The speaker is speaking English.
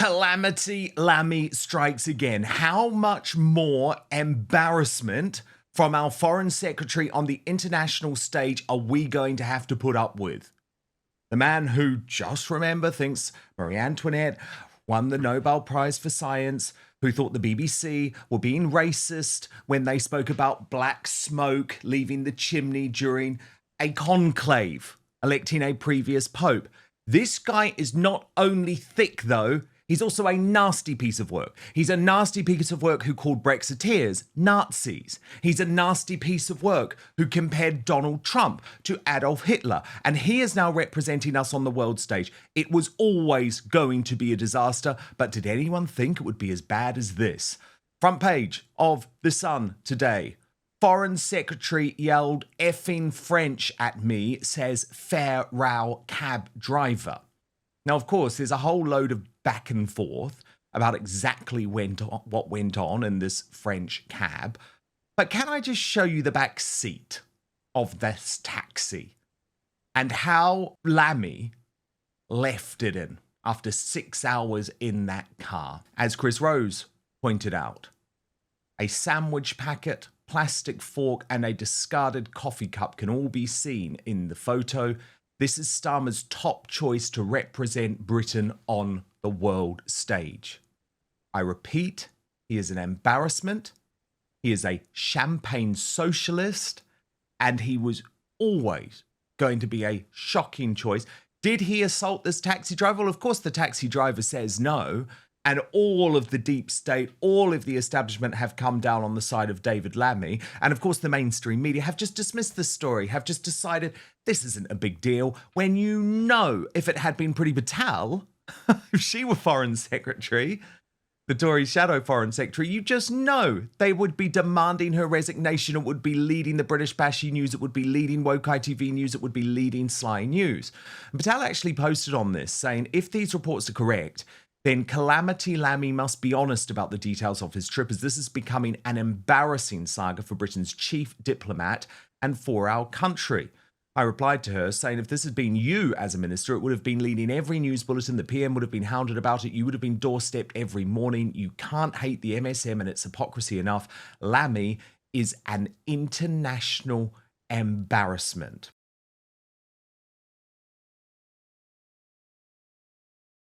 Calamity Lammy strikes again. How much more embarrassment from our foreign secretary on the international stage are we going to have to put up with? The man who, just remember, thinks Marie Antoinette won the Nobel Prize for Science, who thought the BBC were being racist when they spoke about black smoke leaving the chimney during a conclave electing a previous pope. This guy is not only thick, though, he's also a nasty piece of work. He's a nasty piece of work who called Brexiteers Nazis. He's a nasty piece of work who compared Donald Trump to Adolf Hitler. And he is now representing us on the world stage. It was always going to be a disaster, but did anyone think it would be as bad as this? Front page of The Sun today. Foreign Secretary yelled effing French at me, says fair row cab driver. Now, of course, there's a whole load of back and forth about exactly what went on in this French cab. But can I just show you the back seat of this taxi and how Lammy left it in after 6 hours in that car? As Chris Rose pointed out, a sandwich packet, plastic fork and a discarded coffee cup can all be seen in the photo. This is Starmer's top choice to represent Britain on the world stage. I repeat, he is an embarrassment. He is a champagne socialist, and he was always going to be a shocking choice. Did he assault this taxi driver? Well, of course, the taxi driver says no. And all of the deep state, all of the establishment have come down on the side of David Lammy. And of course, the mainstream media have just dismissed the story, have just decided this isn't a big deal. When you know, if it had been Priti Patel, if she were foreign secretary, the Tory shadow foreign secretary, you just know they would be demanding her resignation. It would be leading the British Bashy News. It would be leading Woke ITV News. It would be leading Sly News. And Patel actually posted on this saying, if these reports are correct, then Calamity Lammy must be honest about the details of his trip, as this is becoming an embarrassing saga for Britain's chief diplomat and for our country. I replied to her saying, if this had been you as a minister, it would have been leading every news bulletin. The PM would have been hounded about it. You would have been doorstepped every morning. You can't hate the MSM and its hypocrisy enough. Lammy is an international embarrassment.